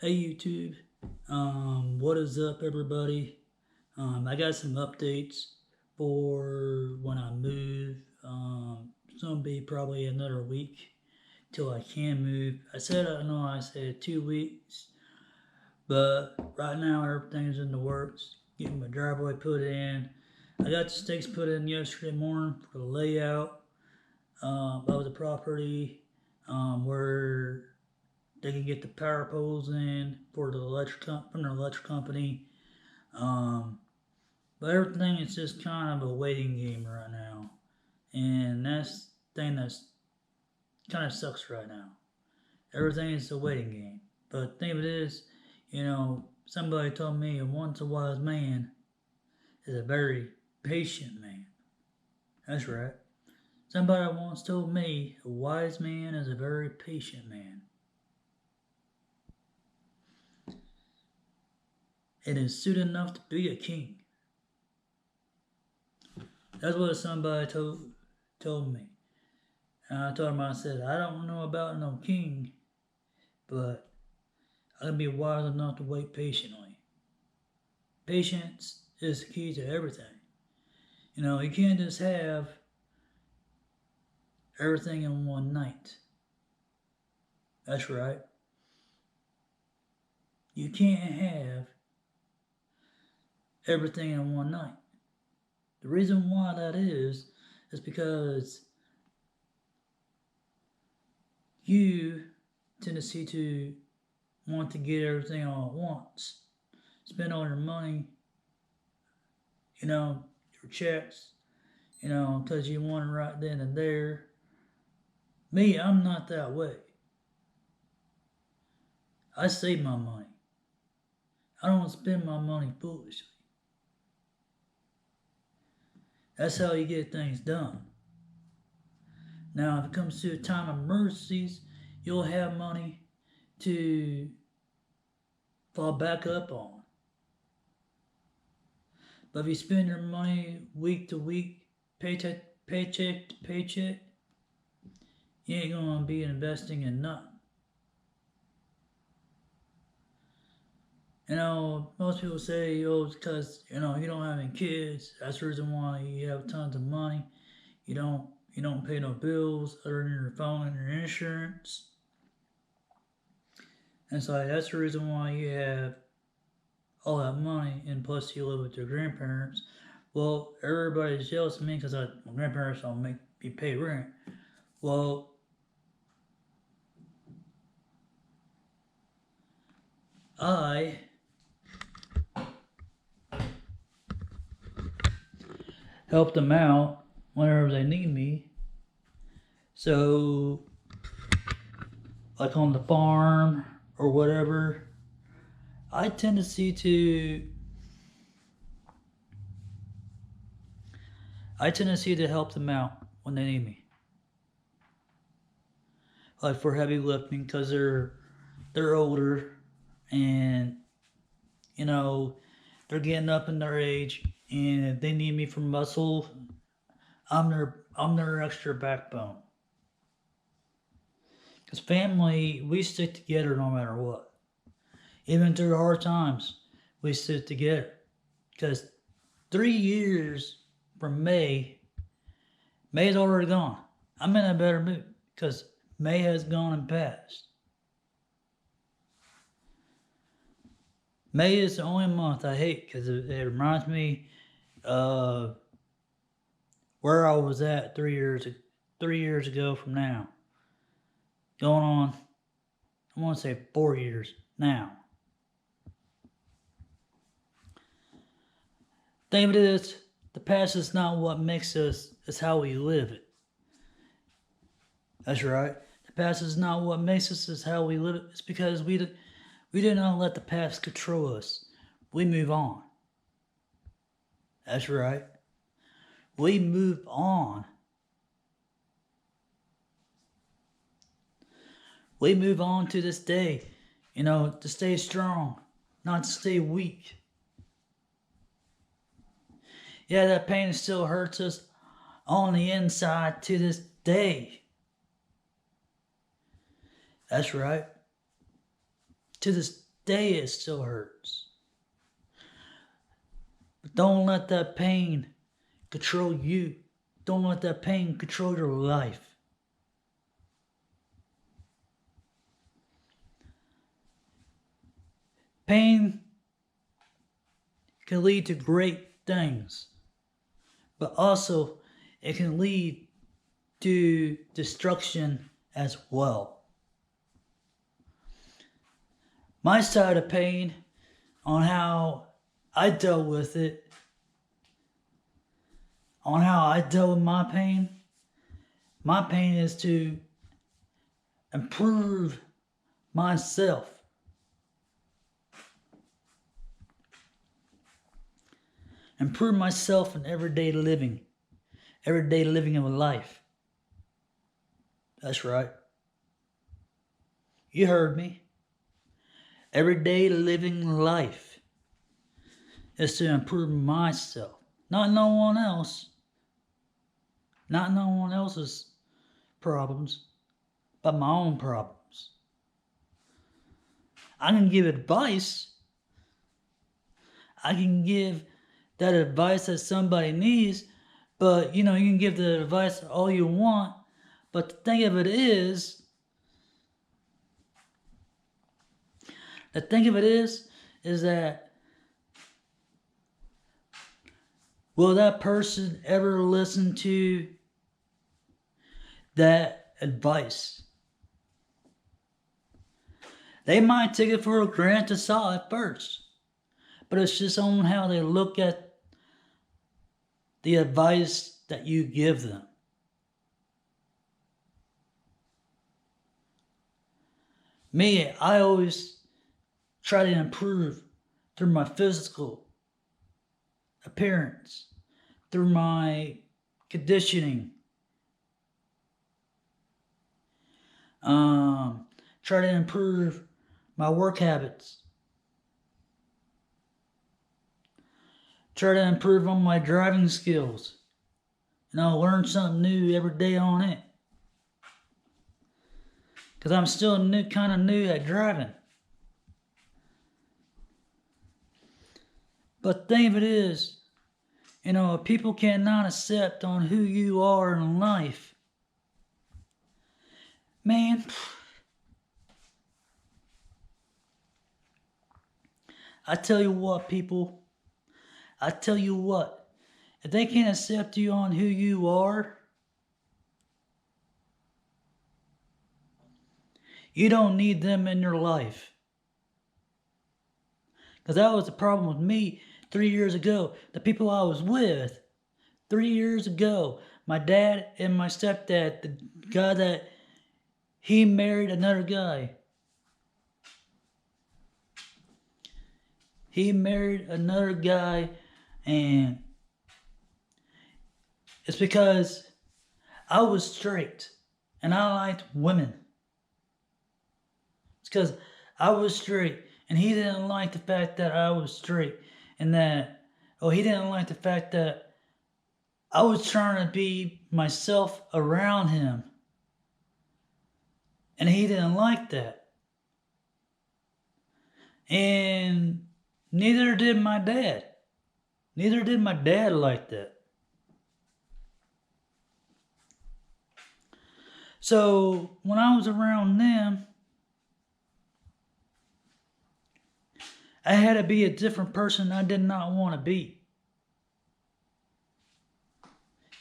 Hey YouTube, what is up everybody? I got some updates for when I move. It's gonna be probably another week till I can move. I said 2 weeks, but right now everything's in the works. Getting my driveway put in. I got the stakes put in yesterday morning for the layout of the property, where they can get the power poles in for from the electric company. Um, but everything is just kind of a waiting game right now, and that's the thing that's kind of sucks right now. Everything is a waiting game. But the thing of it is, somebody told me a once a wise man is a very patient man. That's right. Somebody once told me a wise man is a very patient man. It is suited enough to be a king. That's what somebody told me. And I told him, I said, I don't know about no king, but I can be wise enough to wait patiently. Patience is the key to everything. You can't just have everything in one night. That's right. You can't have everything in one night. The reason why that is because you tendency to want to get everything all at once. Spend all your money, your checks, because you want it right then and there. Me, I'm not that way. I save my money. I don't spend my money foolishly. That's how you get things done. Now, if it comes to a time of emergencies, you'll have money to fall back up on. But if you spend your money week to week, paycheck to paycheck, you ain't gonna be investing in nothing. Most people say, it's because, you don't have any kids. That's the reason why you have tons of money. You don't pay no bills other than your phone and your insurance. And so that's the reason why you have all that money, and plus you live with your grandparents. Well, everybody's jealous of me because my grandparents don't make me pay rent. Well, I help them out whenever they need me. So, like on the farm or whatever, I tendency to help them out when they need me. Like for heavy lifting, because they're older, and they're getting up in their age, and if they need me for muscle, I'm their extra backbone. Because family, we stick together no matter what. Even through hard times, we stick together. Because 3 years from May's already gone. I'm in a better mood because May has gone and passed. May is the only month I hate because it reminds me of where I was at 3 years ago from now. Going on, I want to say 4 years now. Thing of it is, the past is not what makes us, it's how we live it. That's right. The past is not what makes us, it's how we live it. It's because we do not let the past control us. We move on. That's right. We move on. We move on to this day, to stay strong, not to stay weak. Yeah, that pain still hurts us on the inside to this day. That's right. To this day it still hurts. But don't let that pain control you. Don't let that pain control your life. Pain can lead to great things, but also it can lead to destruction as well. My side of pain, on how I dealt with it, on how I dealt with my pain is to improve myself. Improve myself in everyday living of life. That's right. You heard me. Everyday living life is to improve myself, not no one else, not no one else's problems, but my own problems. I can give advice. I can give that advice that somebody needs, but you can give the advice all you want, but the thing of it is that will that person ever listen to that advice? They might take it for granted at first, but it's just on how they look at the advice that you give them. Me, I always try to improve through my physical appearance, through my conditioning. Try to improve my work habits. Try to improve on my driving skills. And I'll learn something new every day on it. Because I'm still kind of new at driving. But the thing of it is, people cannot accept on who you are in life. Man, I tell you what, people. I tell you what, if they can't accept you on who you are, you don't need them in your life. Because that was the problem with me 3 years ago. The people I was with 3 years ago, my dad and my stepdad, the guy that he married another guy. He married another guy, and it's because I was straight and I liked women. It's because I was straight and he didn't like the fact that I was straight, and he didn't like the fact that I was trying to be myself around him, and he didn't like that. And neither did my dad. Neither did my dad like that. So when I was around them, I had to be a different person I did not want to be.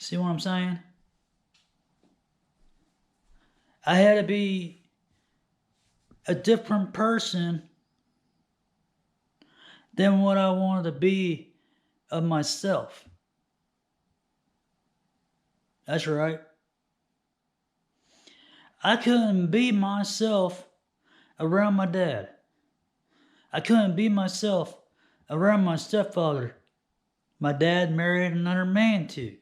See what I'm saying? I had to be a different person than what I wanted to be of myself. That's right. I couldn't be myself around my dad. I couldn't be myself around my stepfather. My dad married another man too.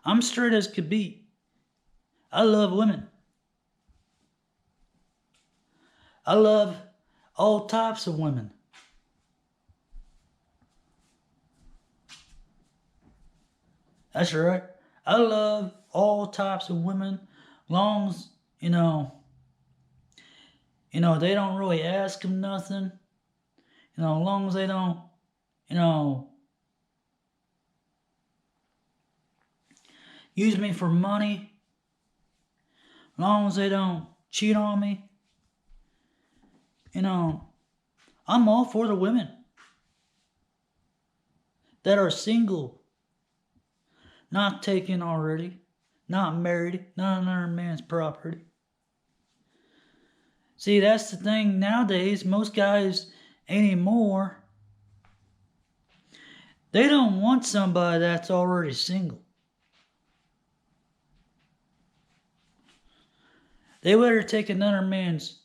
I'm straight as could be. I love women. I love all types of women. That's right. I love all types of women, long as, They don't really ask them nothing. As long as they don't, use me for money, as long as they don't cheat on me, I'm all for the women that are single, not taken already, not married, not another man's property. See, that's the thing nowadays. Most guys anymore, they don't want somebody that's already single. They better take another man's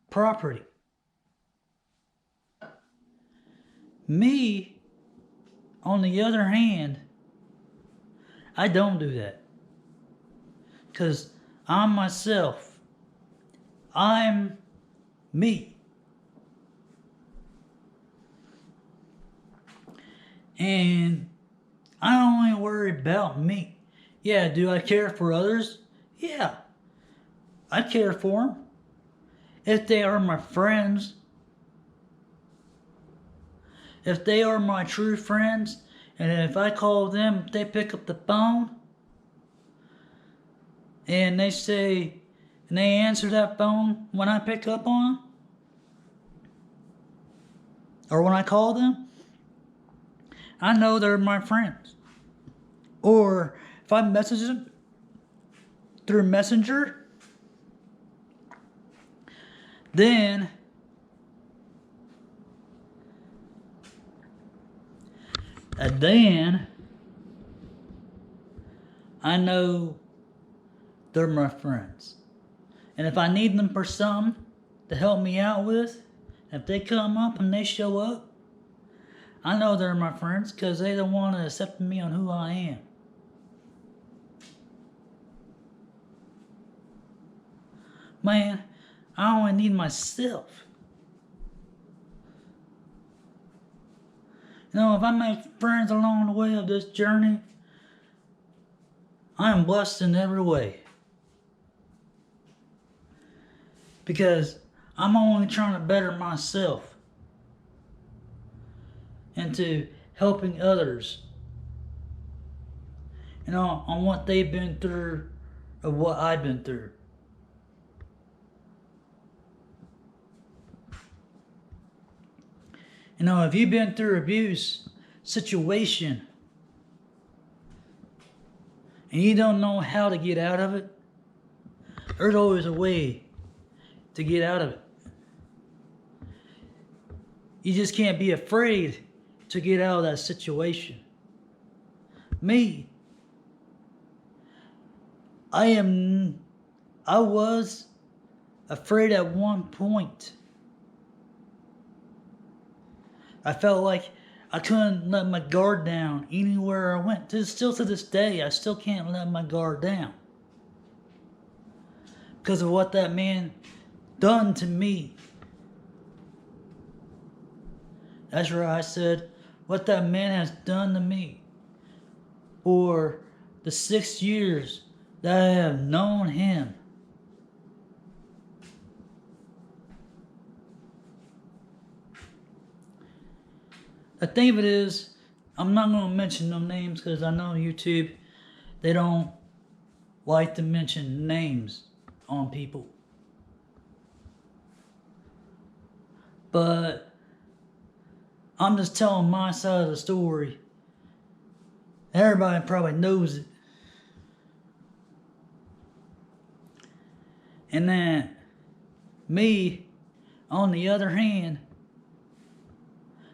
property. Me, on the other hand, I don't do that. Because I'm myself. I'm me. And I only worry about me. Yeah, do I care for others? Yeah, I care for them. If they are my friends, if they are my true friends, and if I call them, they pick up the phone, and they say, and they answer that phone when I pick up on them, or when I call them, I know they're my friends. Or if I message them through Messenger, then I know they're my friends. And if I need them for something to help me out with, if they come up and they show up, I know they're my friends because they don't want to accept me on who I am. Man, I only need myself. If I make friends along the way of this journey, I am blessed in every way. Because I'm only trying to better myself into helping others, on what they've been through or what I've been through. If you've been through abuse situation and you don't know how to get out of it, there's always a way to get out of it. You just can't be afraid to get out of that situation. Me, I was afraid at one point. I felt like I couldn't let my guard down anywhere I went. Still to this day, I still can't let my guard down. Because of what that man done to me. That's right, I said, what that man has done to me. For the 6 years that I have known him. The thing of it is, I'm not going to mention no names because I know YouTube, they don't like to mention names on people. But I'm just telling my side of the story. Everybody probably knows it. And then me, on the other hand,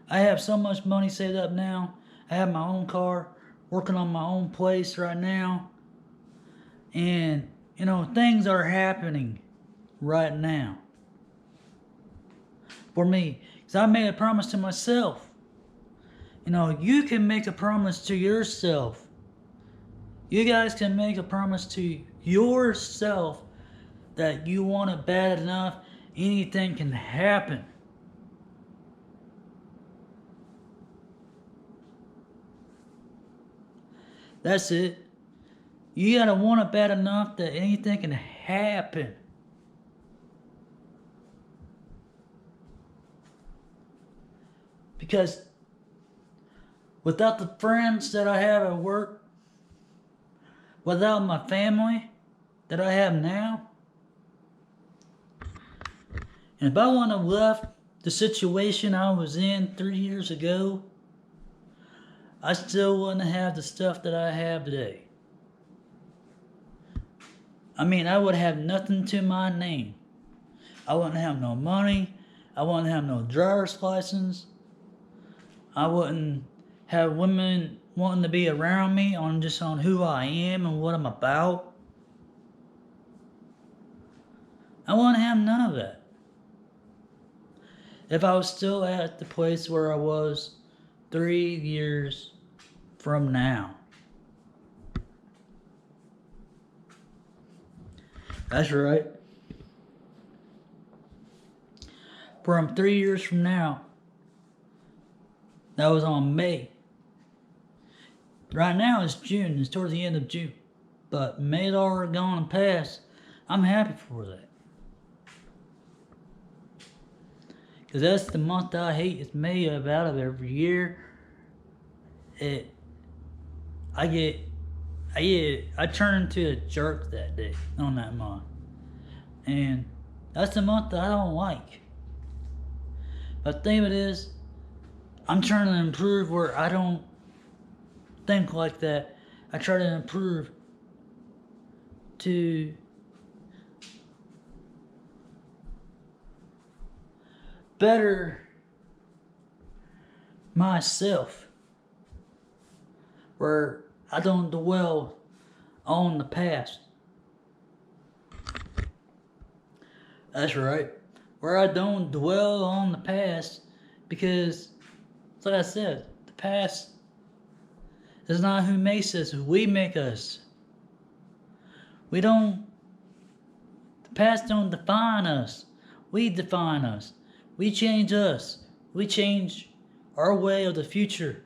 I have so much money saved up now. I have my own car, working on my own place right now. And, things are happening right now for me. Because I made a promise to myself. You can make a promise to yourself. You guys can make a promise to yourself that you want it bad enough, anything can happen. That's it. You gotta want it bad enough that anything can happen. Because without the friends that I have at work, without my family that I have now, and if I wouldn't have left the situation I was in 3 years ago, I still wouldn't have the stuff that I have today. I mean, I would have nothing to my name. I wouldn't have no money. I wouldn't have no driver's license. I wouldn't have women wanting to be around me on who I am and what I'm about. I wouldn't have none of that. If I was still at the place where I was 3 years from now. That's right. From 3 years from now. That was on May. Right now it's June. It's towards the end of June. But May's already gone and passed. I'm happy for that. Because that's the month I hate. It's May out of every year. I turn into a jerk that day on that month. And that's the month that I don't like. But the thing of it is, I'm trying to improve where I don't think like that. I try to improve to better myself, where I don't dwell on the past. That's right. Where I don't dwell on the past, because, like I said, the past is not who makes us. We make us. The past don't define us. We define us. We change us. We change our way of the future.